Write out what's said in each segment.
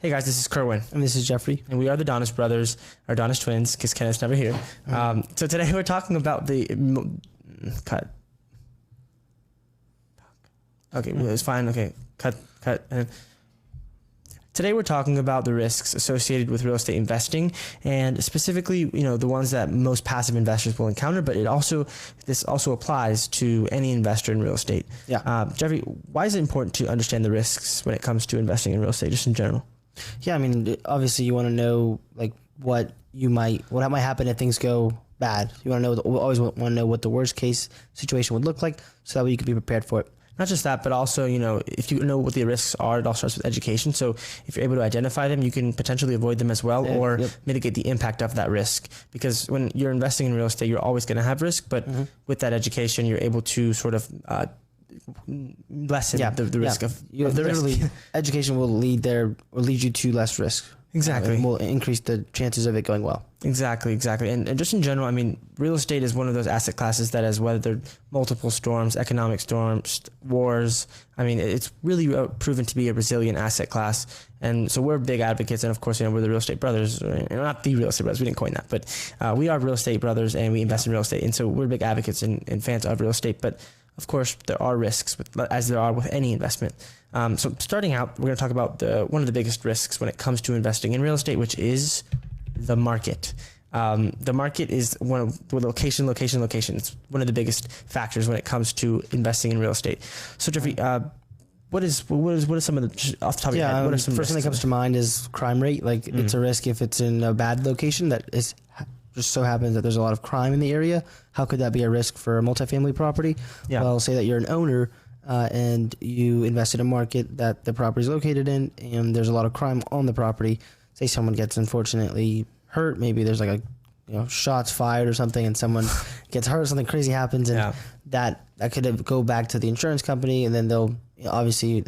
Hey guys, this is Kerwin. And this is Jeffrey. And we are the Donis brothers, or Donis twins, because Kenneth's never here. So today we're talking about the... Cut. Okay, well, it's fine. Okay, cut. Today we're talking about the risks associated with real estate investing, and specifically, the ones that most passive investors will encounter, but this also applies to any investor in real estate. Yeah. Jeffrey, why is it important to understand the risks when it comes to investing in real estate, just in general? Yeah, I mean, obviously you want to know what might happen if things go bad. You want to know, always want to know what the worst case situation would look like, so that way you can be prepared for it. Not just that, but also, if you know what the risks are, it all starts with education. So if you're able to identify them, you can potentially avoid them as well, or mitigate the impact of that risk. Because when you're investing in real estate, you're always going to have risk, but with that education, you're able to sort of lessen the risk of the risk. Education will lead you to less risk. Exactly. And will increase the chances of it going well. Exactly. And just in general, I mean, real estate is one of those asset classes that has weathered multiple storms, economic storms, wars. I mean, it's really proven to be a resilient asset class. And so we're big advocates. And of course, we're the real estate brothers. Not the real estate brothers. We didn't coin that. But we are real estate brothers, and we invest in real estate. And so we're big advocates and fans of real estate. But of course, there are risks, as there are with any investment. So starting out, we're going to talk about one of the biggest risks when it comes to investing in real estate, which is the market. The market is location. It's one of the biggest factors when it comes to investing in real estate. So Jeffrey, what is some of the, off the top of your head, what are some first thing that comes to mind is crime rate. It's a risk if it's in a bad location that is just so happens that there's a lot of crime in the area. How could that be a risk for a multifamily property? Yeah. Well, say that you're an owner and you invest in a market that the property is located in, and there's a lot of crime on the property. Say someone gets unfortunately hurt, maybe there's shots fired or something, and someone gets hurt, something crazy happens, and that could go back to the insurance company, and then they'll obviously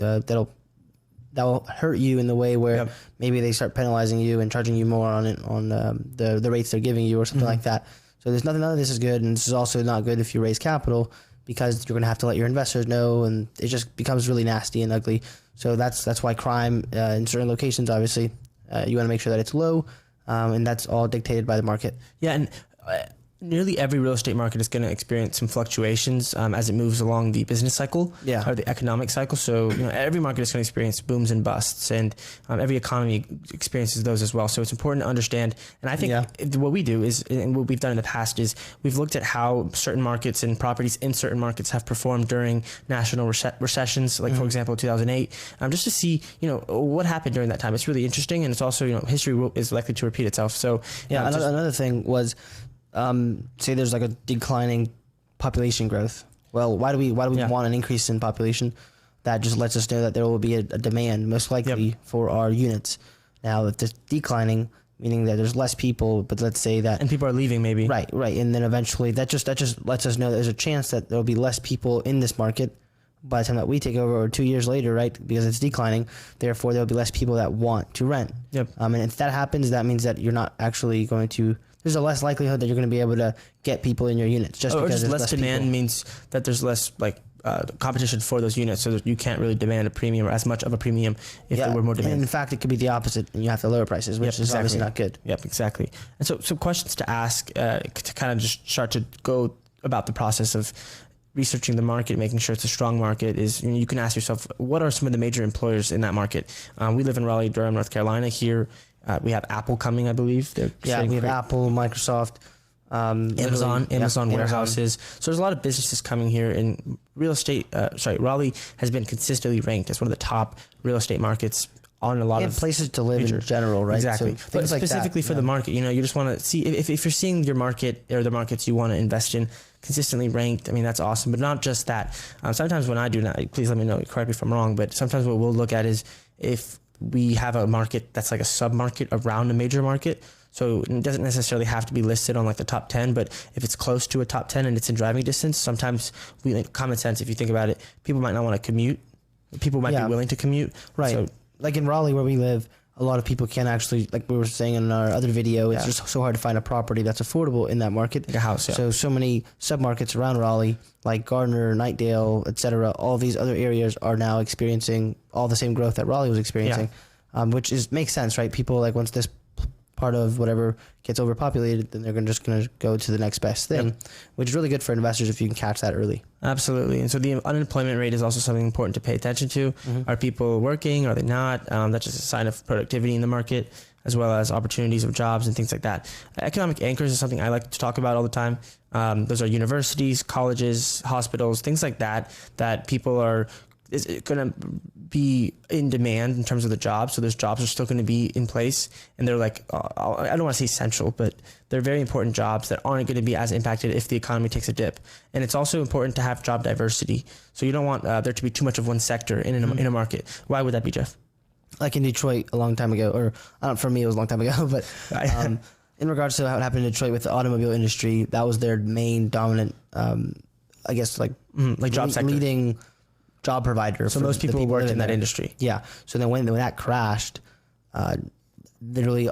that will hurt you in the way where maybe they start penalizing you and charging you more on the rates they're giving you or something like that. So none of this is good, and this is also not good if you raise capital, because you're going to have to let your investors know, and it just becomes really nasty and ugly. So that's why crime in certain locations, obviously, you want to make sure that it's low, and that's all dictated by the market. Yeah, and nearly every real estate market is going to experience some fluctuations as it moves along the business cycle or the economic cycle. So every market is going to experience booms and busts, and every economy experiences those as well. So it's important to understand. And I think what we do is, and what we've done in the past is, we've looked at how certain markets and properties in certain markets have performed during national recessions, like for example 2008, just to see what happened during that time. It's really interesting, and it's also history is likely to repeat itself. So another thing was, say there's a declining population growth. Well, why do we want an increase in population? That just lets us know that there will be a demand, most likely, for our units. Now, if it's declining, meaning that there's less people, but let's say that... And people are leaving, maybe. Right. And then eventually, that just lets us know that there's a chance that there'll be less people in this market by the time that we take over, or 2 years later, right? Because it's declining. Therefore, there'll be less people that want to rent. And if that happens, that means that you're not actually going to... There's a less likelihood that you're going to be able to get people in your units, just because there's less demand people. Means that there's less competition for those units, so that you can't really demand a premium, or as much of a premium, if there were more demand. And in fact, it could be the opposite, and you have to lower prices, which is obviously not good. Yep, exactly. And so some questions to ask to kind of just start to go about the process of researching the market, making sure it's a strong market, is you can ask yourself, what are some of the major employers in that market? We live in Raleigh, Durham, North Carolina. Here we have Apple coming, I believe. We have Apple, Microsoft, Amazon warehouses. So there's a lot of businesses coming here, and real estate. Raleigh has been consistently ranked as one of the top real estate markets on a lot of places to live in general, right? Exactly. So but specifically for the market, you just want to see if you're seeing your market or the markets you want to invest in consistently ranked. I mean, that's awesome. But not just that. Sometimes when I do that, please let me know. Correct me if I'm wrong. But sometimes what we'll look at is if we have a market that's like a sub-market around a major market. So it doesn't necessarily have to be listed on the top 10, but if it's close to a top 10 and it's in driving distance, sometimes common sense, if you think about it, people might not want to commute. People might be willing to commute. Right. So, like in Raleigh where we live, a lot of people can't actually, like we were saying in our other video, it's just so hard to find a property that's affordable in that market. Like a house, So many sub-markets around Raleigh, like Gardner, Knightdale, etc., all these other areas are now experiencing all the same growth that Raleigh was experiencing. which makes sense, right? People like once this part of whatever gets overpopulated, then they're just going to go to the next best thing, which is really good for investors if you can catch that early. Absolutely. And so the unemployment rate is also something important to pay attention to. Are people working? Are they not? That's just a sign of productivity in the market, as well as opportunities of jobs and things like that. Economic anchors is something I like to talk about all the time. Those are universities, colleges, hospitals, things like that, that people are going to be in demand in terms of the jobs. So those jobs are still going to be in place. And they're like, I don't want to say essential, but they're very important jobs that aren't going to be as impacted if the economy takes a dip. And it's also important to have job diversity. So you don't want there to be too much of one sector in a market. Why would that be, Jeff? Like in Detroit a long time ago, or for me, it was a long time ago, but in regards to what happened in Detroit with the automobile industry, that was their main dominant, I guess, like job sector. Leading job provider. So most people worked in that industry. Yeah. So then when that crashed, literally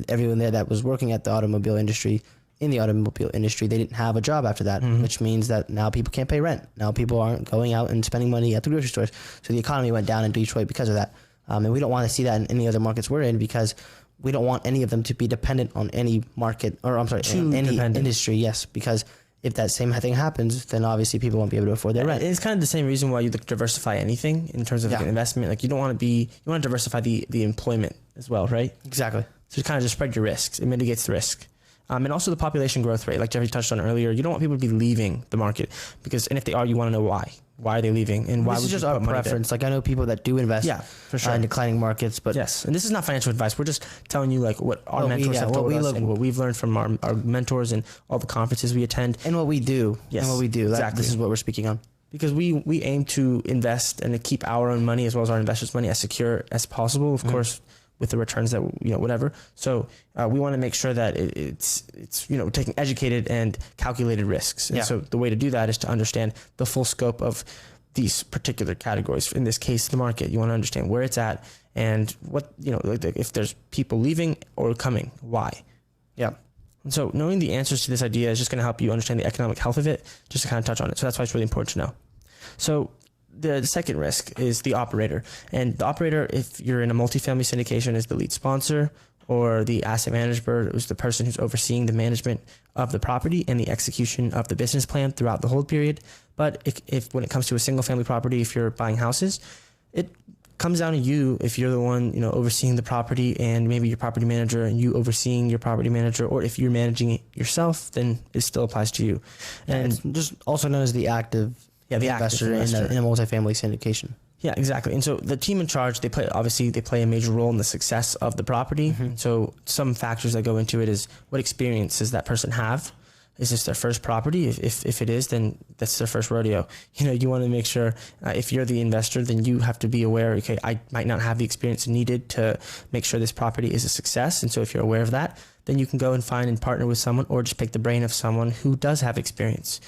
everyone there that was working at the automobile industry, they didn't have a job after that, which means that now people can't pay rent. Now people aren't going out and spending money at the grocery stores. So the economy went down in Detroit because of that. And we don't want to see that in any other markets we're in, because we don't want any of them to be dependent on any market, or any industry. Yes, because if that same thing happens, then obviously people won't be able to afford their rent. It's kind of the same reason why you look to diversify anything in terms of like an investment. Like you want to diversify the employment as well, right? Exactly. So kind of just spread your risks. It mitigates the risk. And also the population growth rate, like Jeffrey touched on earlier. You don't want people to be leaving the market and if they are, you want to know why. Why are they leaving? And why this would is just you our put money preference. Like I know people that do invest for sure. in declining markets, but yes. And this is not financial advice. We're just telling you like what our mentors have told us and what we've learned from our mentors and all the conferences we attend. And what we do. Yes. And what we do. Exactly. This is what we're speaking on. Because we aim to invest and to keep our own money as well as our investors' money as secure as possible. Of course, with the returns that, whatever. So we want to make sure that it's taking educated and calculated risks. And so the way to do that is to understand the full scope of these particular categories. In this case, the market. You want to understand where it's at and what, if there's people leaving or coming, why. Yeah. And so knowing the answers to this idea is just going to help you understand the economic health of it, just to kind of touch on it. So that's why it's really important to know. So the second risk is the operator. And the operator, if you're in a multifamily syndication, is the lead sponsor, or the asset manager is the person who's overseeing the management of the property and the execution of the business plan throughout the hold period. But if when it comes to a single family property, if you're buying houses, it comes down to you. If you're the one, overseeing the property, and maybe your property manager and you overseeing your property manager, or if you're managing it yourself, then it still applies to you. And it's just also known as the active investor in a multifamily syndication. Yeah, exactly. And so the team in charge, they play a major role in the success of the property. So some factors that go into it is what experience does that person have? Is this their first property? If it is, then that's their first rodeo. You want to make sure if you're the investor, then you have to be aware, okay, I might not have the experience needed to make sure this property is a success. And so if you're aware of that, then you can go and find and partner with someone, or just pick the brain of someone who does have experience.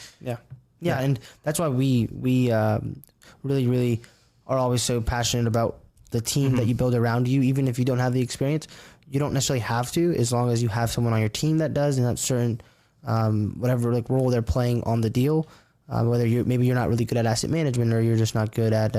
Yeah, and that's why we really, really are always so passionate about the team that you build around you. Even if you don't have the experience, you don't necessarily have to, as long as you have someone on your team that does, and that certain whatever role they're playing on the deal. Whether you're not really good at asset management, or you're just not good at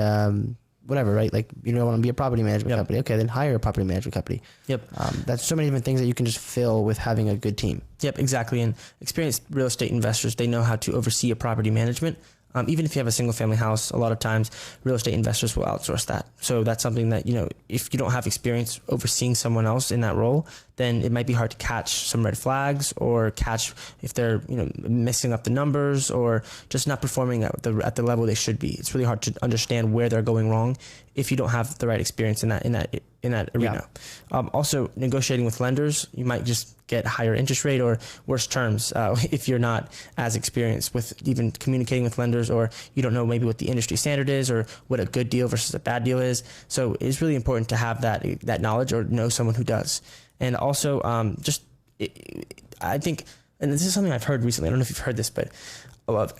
whatever, right? Like you don't want to be a property management company. Okay, then hire a property management company. That's so many different things that you can just fill with having a good team. Exactly. And experienced real estate investors, they know how to oversee a property management. Even if you have a single family house, a lot of times real estate investors will outsource that. So that's something that, if you don't have experience overseeing someone else in that role, then it might be hard to catch some red flags, or catch if they're, messing up the numbers, or just not performing at the level they should be. It's really hard to understand where they're going wrong if you don't have the right experience in that arena. Also, negotiating with lenders, you might just get higher interest rate or worse terms if you're not as experienced with even communicating with lenders, or you don't know maybe what the industry standard is, or what a good deal versus a bad deal is. So it's really important to have that knowledge, or know someone who does. And also, I think, and this is something I've heard recently, I don't know if you've heard this, but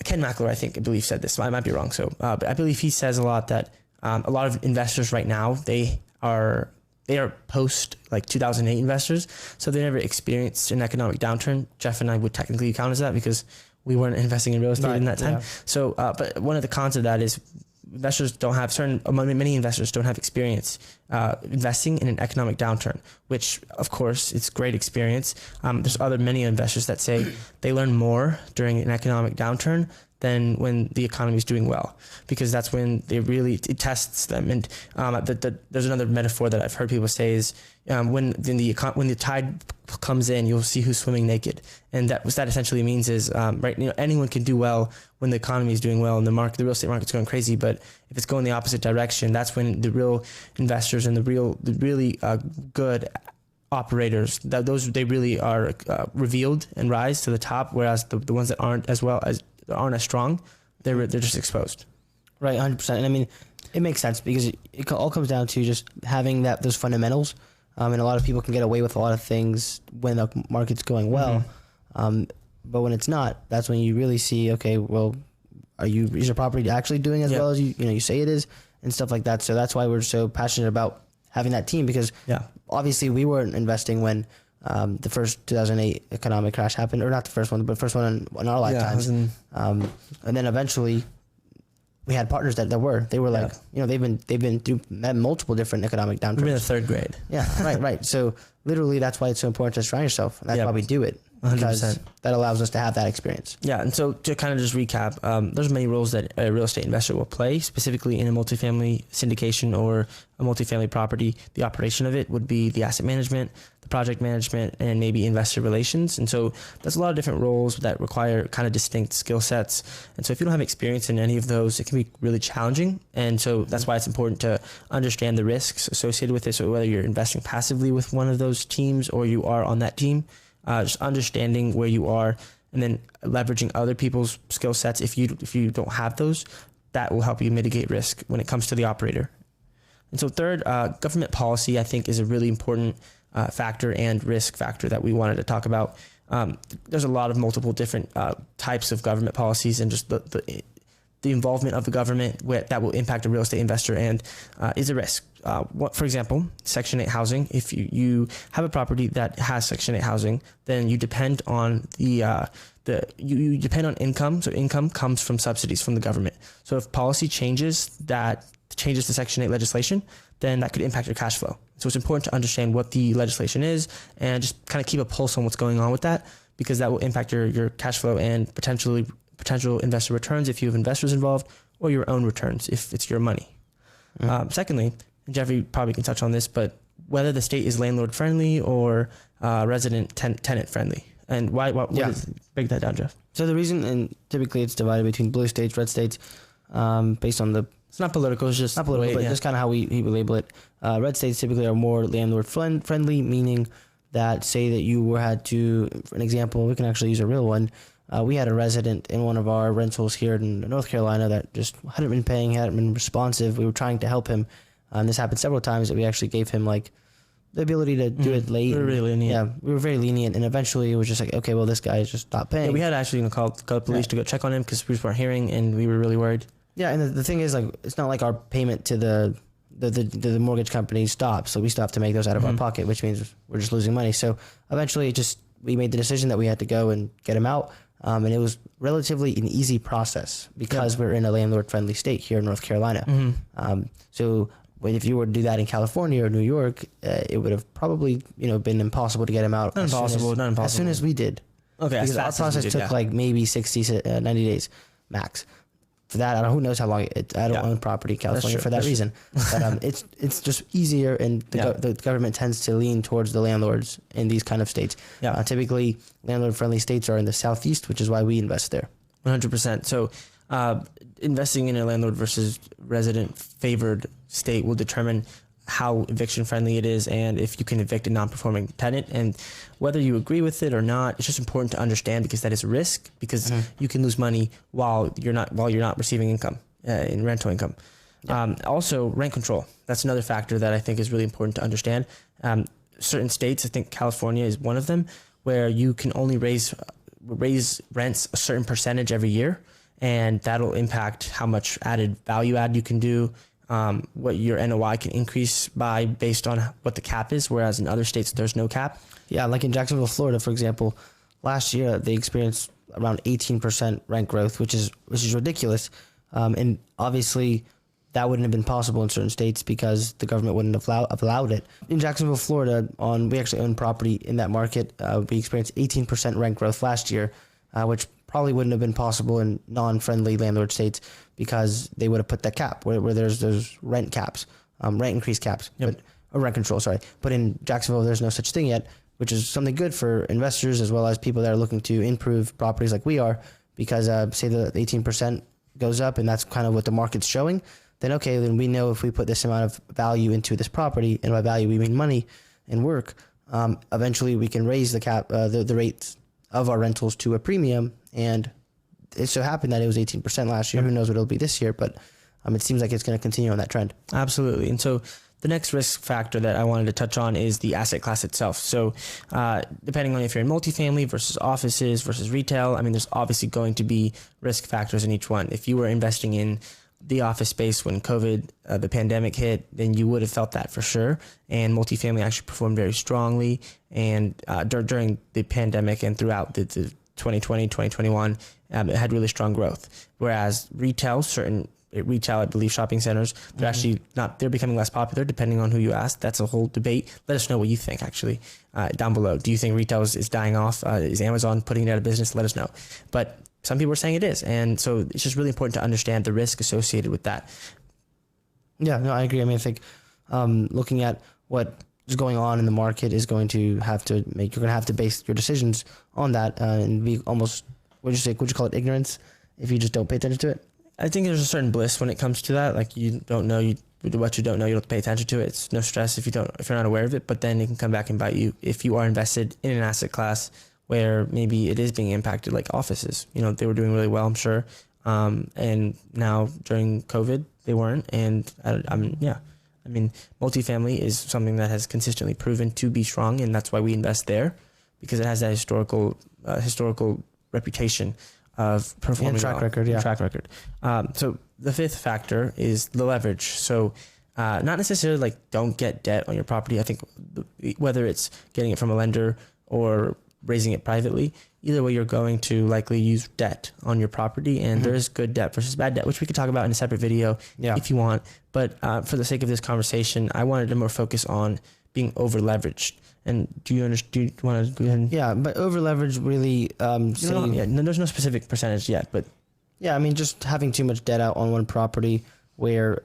Ken Mackler, I believe said this. I might be wrong. So, but I believe he says a lot that a lot of investors right now, they are post like 2008 investors. So they never experienced an economic downturn. Jeff and I would technically count as that, because we weren't investing in real estate in that time. So, but one of the cons of that is many investors don't have experience investing in an economic downturn, which of course it's great experience. There's many investors that say they learn more during an economic downturn than when the economy is doing well, because that's when it tests them. And there's another metaphor that I've heard people say is when the tide comes in, you'll see who's swimming naked. And what that essentially means is anyone can do well when the economy is doing well and the real estate market's going crazy. But if it's going the opposite direction, that's when the real investors and the really good operators, they really are revealed and rise to the top, whereas the ones that aren't as strong, they're just exposed. Right, 100%. And I mean, it makes sense because it all comes down to just having those fundamentals. And a lot of people can get away with a lot of things when the market's going well. But when it's not, that's when you really see, okay, well, is your property actually doing as well as you say it is, and stuff like that. So that's why we're so passionate about having that team, because obviously we weren't investing when the first 2008 economic crash happened, or not the first one, but first one in our lifetimes. And then eventually we had partners that were like, they've been through multiple different economic downturns. We're in the third grade. Yeah, right. So literally that's why it's so important to surround yourself. And that's why we do it. 100%. Because that allows us to have that experience. Yeah, and so to kind of just recap, there's many roles that a real estate investor will play, specifically in a multifamily syndication or a multifamily property. The operation of it would be the asset management, the project management, and maybe investor relations. And so there's a lot of different roles that require kind of distinct skill sets. And so if you don't have experience in any of those, it can be really challenging. And so that's why it's important to understand the risks associated with it. So whether you're investing passively with one of those teams or you are on that team, just understanding where you are and then leveraging other people's skill sets. If you don't have those, that will help you mitigate risk when it comes to the operator. And so third, government policy, I think, is a really important factor and risk factor that we wanted to talk about. There's a lot of multiple different types of government policies, and just the involvement of the government that will impact a real estate investor and is a risk. For example, Section 8 housing. If you have a property that has Section 8 housing, then you depend on you depend on income. So income comes from subsidies from the government. So if policy changes the Section 8 legislation, then that could impact your cash flow. So it's important to understand what the legislation is and just kind of keep a pulse on what's going on with that, because that will impact your cash flow and potential investor returns if you have investors involved, or your own returns if it's your money. Secondly, and Jeffrey probably can touch on this, but whether the state is landlord friendly or resident tenant friendly, and why break that down, Jeff. So the reason, and typically it's divided between blue states, red states, based on it's not political, it's just not political, but just kind of how we label it. Red states typically are more landlord friendly, meaning that say that you had to, for an example, we can actually use a real one. We had a resident in one of our rentals here in North Carolina that just hadn't been paying, hadn't been responsive. We were trying to help him. This happened several times that we actually gave him like the ability to do it late. We were really lenient. Yeah, we were very lenient. And eventually it was just like, okay, well, this guy is just not paying. Yeah, we had actually called the police to go check on him because we weren't hearing, and we were really worried. Yeah, and the thing is, like, it's not like our payment to the mortgage company stops. So we still have to make those out of our pocket, which means we're just losing money. So eventually we made the decision that we had to go and get him out. And it was relatively an easy process because we're in a landlord-friendly state here in North Carolina. So if you were to do that in California or New York, it would have probably been impossible to get him out. Not impossible. As soon as we did. Okay, because our process took like maybe 60, 90 days max. For that, who knows how long I don't own property in California for that reason. But it's just easier, and the government tends to lean towards the landlords in these kind of states. Typically, landlord-friendly states are in the southeast, which is why we invest there. 100%. So investing in a landlord versus resident-favored state will determine how eviction-friendly it is and if you can evict a non-performing tenant. And whether you agree with it or not, it's just important to understand, because that is a risk, because you can lose money while you're not receiving income in rental income. Also, rent control. That's another factor that I think is really important to understand. Certain states, I think California is one of them, where you can only raise rents a certain percentage every year, and that'll impact how much value add you can do. What your NOI can increase by based on what the cap is, whereas in other states there's no cap. Yeah, like in Jacksonville, Florida, for example, last year they experienced around 18% rent growth, which is ridiculous. And obviously that wouldn't have been possible in certain states because the government wouldn't have allowed it. In Jacksonville, Florida, we actually own property in that market. We experienced 18% rent growth last year, which probably wouldn't have been possible in non-friendly landlord states because they would have put that cap where there's rent caps, rent increase caps, or rent control, sorry. But in Jacksonville, there's no such thing yet, which is something good for investors as well as people that are looking to improve properties like we are, because say the 18% goes up and that's kind of what the market's showing, then we know if we put this amount of value into this property, and by value we mean money and work, eventually we can raise the rates of our rentals to a premium. And it so happened that it was 18% last year. Who knows what it'll be this year, but it seems like it's going to continue on that trend. Absolutely. And so the next risk factor that I wanted to touch on is the asset class itself. So depending on if you're in multifamily versus offices versus retail, there's obviously going to be risk factors in each one. If you were investing in the office space when COVID, the pandemic hit, then you would have felt that for sure. And multifamily actually performed very strongly. And during the pandemic and throughout the 2020, 2021, it had really strong growth. Whereas certain retail, I believe shopping centers, they're actually they're becoming less popular depending on who you ask. That's a whole debate. Let us know what you think actually down below. Do you think retail is dying off? Is Amazon putting it out of business? Let us know. But some people are saying it is. And so it's just really important to understand the risk associated with that. Yeah, no, I agree. I think looking at what is going on in the market is going to have to you're going to have to base your decisions on that and be almost, would you call it ignorance if you just don't pay attention to it? I think there's a certain bliss when it comes to that. Like you don't know what you don't know, you don't have to pay attention to it. It's no stress if you're not aware of it, but then it can come back and bite you if you are invested in an asset class where maybe it is being impacted, like offices. They were doing really well, I'm sure. And now during COVID, they weren't. And multifamily is something that has consistently proven to be strong, and that's why we invest there, because it has that historical reputation of performing track record. Yeah. Track record. So the fifth factor is the leverage. So not necessarily like don't get debt on your property. I think whether it's getting it from a lender or raising it privately, either way you're going to likely use debt on your property, and there is good debt versus bad debt, which we could talk about in a separate video if you want. But for the sake of this conversation, I wanted to more focus on being over leveraged. And do you want to go ahead? Yeah, but over leverage really, there's no specific percentage yet, but just having too much debt out on one property where,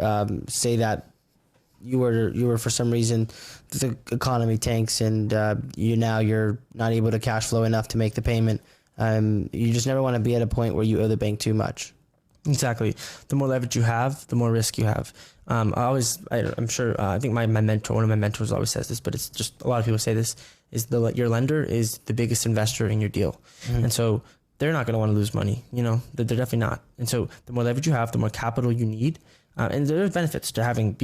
say that you were for some reason the economy tanks and you're not able to cash flow enough to make the payment. You just never want to be at a point where you owe the bank too much. Exactly. The more leverage you have, the more risk you have. I'm sure, I think one of my mentors always says this, but it's just a lot of people say this, is your lender is the biggest investor in your deal. And so they're not going to want to lose money. They're definitely not. And so the more leverage you have, the more capital you need. And there's benefits to having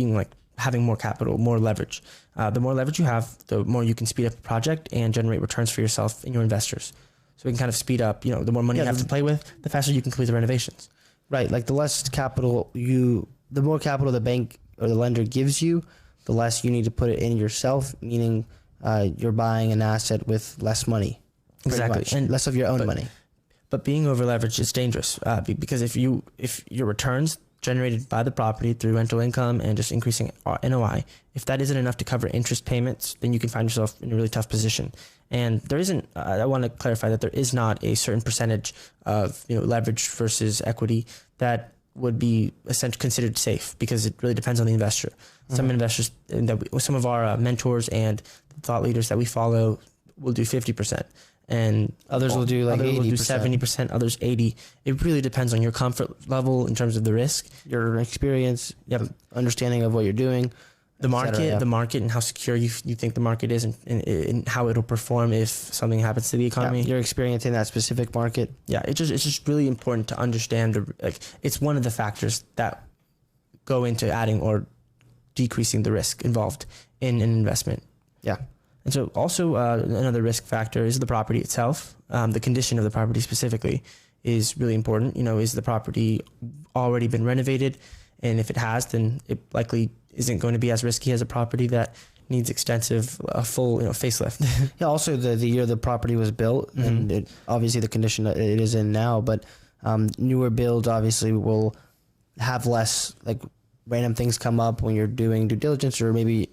more capital, more leverage. The more leverage you have, the more you can speed up a project and generate returns for yourself and your investors. So we can kind of speed up, the more money you have to play with, the faster you can complete the renovations. Right. Like the less capital the more capital the bank or the lender gives you, the less you need to put it in yourself, meaning you're buying an asset with less money. Exactly. And less of your own money. But being over leveraged is dangerous because if your returns generated by the property through rental income and just increasing NOI, if that isn't enough to cover interest payments, then you can find yourself in a really tough position. And there isn't, I want to clarify that there is not a certain percentage of leverage versus equity that would be essentially considered safe, because it really depends on the investor. Some investors, some of our mentors and thought leaders that we follow will do 50%. And others will do like 80%. Will do 70%, others 80%. It really depends on your comfort level in terms of the risk, your experience, understanding of what you're doing, the market, and how secure you think the market is, and how it'll perform if something happens to the economy. Your experience in that specific market. Yeah, it's just really important to understand it's one of the factors that go into adding or decreasing the risk involved in an investment. Yeah. And so also another risk factor is the property itself. The condition of the property specifically is really important. Is the property already been renovated? And if it has, then it likely isn't going to be as risky as a property that needs extensive, full facelift. Yeah. Also, the year the property was built, and obviously the condition that it is in now. But newer builds obviously will have less random things come up when you're doing due diligence, or maybe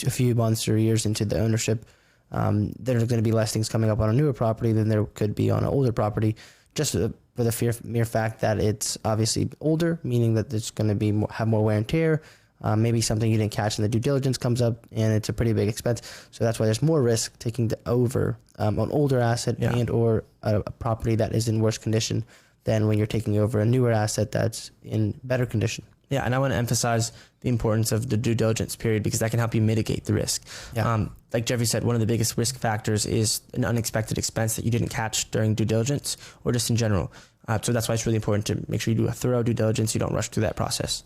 a few months or years into the ownership, there's going to be less things coming up on a newer property than there could be on an older property, just for the mere fact that it's obviously older, meaning that it's going to be have more wear and tear. Maybe something you didn't catch in the due diligence comes up, and it's a pretty big expense. So that's why there's more risk taking over an older asset and or a property that is in worse condition than when you're taking over a newer asset that's in better condition. Yeah, and I want to emphasize the importance of the due diligence period, because that can help you mitigate the risk. Yeah. Like Jeffrey said, one of the biggest risk factors is an unexpected expense that you didn't catch during due diligence or just in general. So that's why it's really important to make sure you do a thorough due diligence. You don't rush through that process.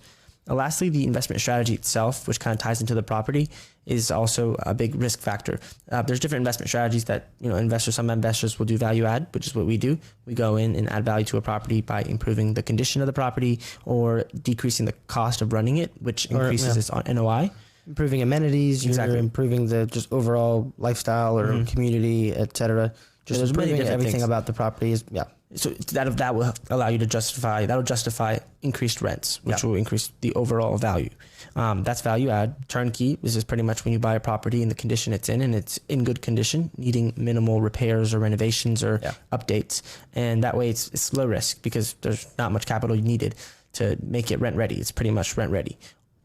Lastly, the investment strategy itself, which kind of ties into the property, is also a big risk factor. There's different investment strategies that, some investors will do value add, which is what we do. We go in and add value to a property by improving the condition of the property or decreasing the cost of running it, which increases its NOI. Improving amenities, exactly. You're improving the just overall lifestyle or community, etc. Just improving everything about the property is, So that will allow you to justify increased rents, which will increase the overall value. That's value add. Turnkey, this is pretty much when you buy a property in the condition it's in, and it's in good condition, needing minimal repairs or renovations or updates. And that way it's low risk because there's not much capital needed to make it rent ready. It's pretty much rent ready.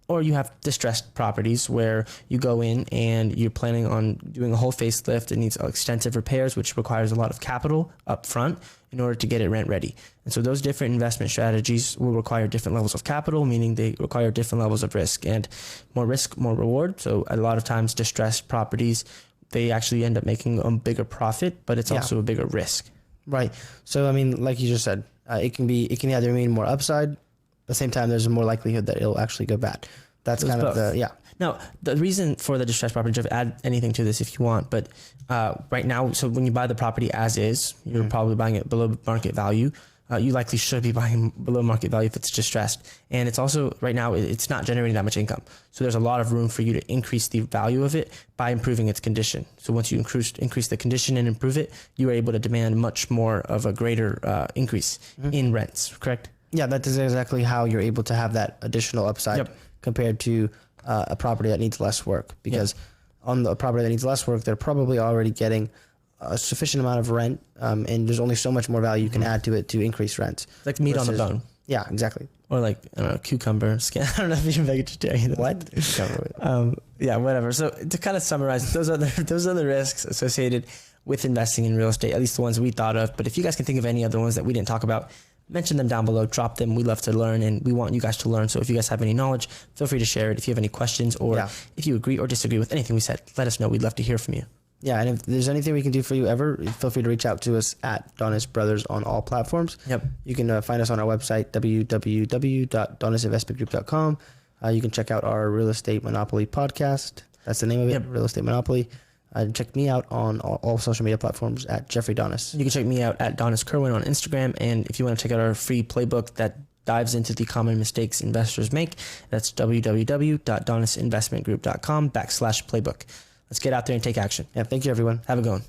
Or you have distressed properties where you go in and you're planning on doing a whole facelift. It needs extensive repairs, which requires a lot of capital up front in order to get it rent ready. And so those different investment strategies will require different levels of capital, meaning they require different levels of risk, and more risk, more reward. So a lot of times distressed properties, they actually end up making a bigger profit, but it's also a bigger risk. Right. So, I mean, like you just said, it can either mean more upside. At the same time, there's a more likelihood that it'll actually go bad. That's kind of Now, the reason for the distressed property, Jeff, add anything to this if you want, but right now, so when you buy the property as is, you're probably buying it below market value. You likely should be buying below market value if it's distressed. And it's also, right now, it's not generating that much income. So there's a lot of room for you to increase the value of it by improving its condition. So once you increase the condition and improve it, you are able to demand much more of a greater increase in rents, correct? Yeah, that is exactly how you're able to have that additional upside compared to a property that needs less work. Because on the property that needs less work, they're probably already getting a sufficient amount of rent, and there's only so much more value you can add to it to increase rents. Like meat on the bone. Yeah, exactly. Or like, I don't know, cucumber skin. I don't know if you're vegetarian. What? Yeah, whatever. So to kind of summarize, those are the risks associated with investing in real estate, at least the ones we thought of. But if you guys can think of any other ones that we didn't talk about, mention them down below, drop them. We love to learn, and we want you guys to learn. So if you guys have any knowledge, feel free to share it. If you have any questions, or if you agree or disagree with anything we said, let us know. We'd love to hear from you. Yeah, and if there's anything we can do for you ever, feel free to reach out to us at Donis Brothers on all platforms. You can find us on our website, www.donisinvestmentgroup.com. You can check out our Real Estate Monopoly podcast. That's the name of it, Real Estate Monopoly. Check me out on all social media platforms at Jeffrey Donis. You can check me out at Donis Kerwin on Instagram. And if you want to check out our free playbook that dives into the common mistakes investors make, that's www.donisinvestmentgroup.com/playbook. Let's get out there and take action. Yeah, thank you, everyone. Have a good one.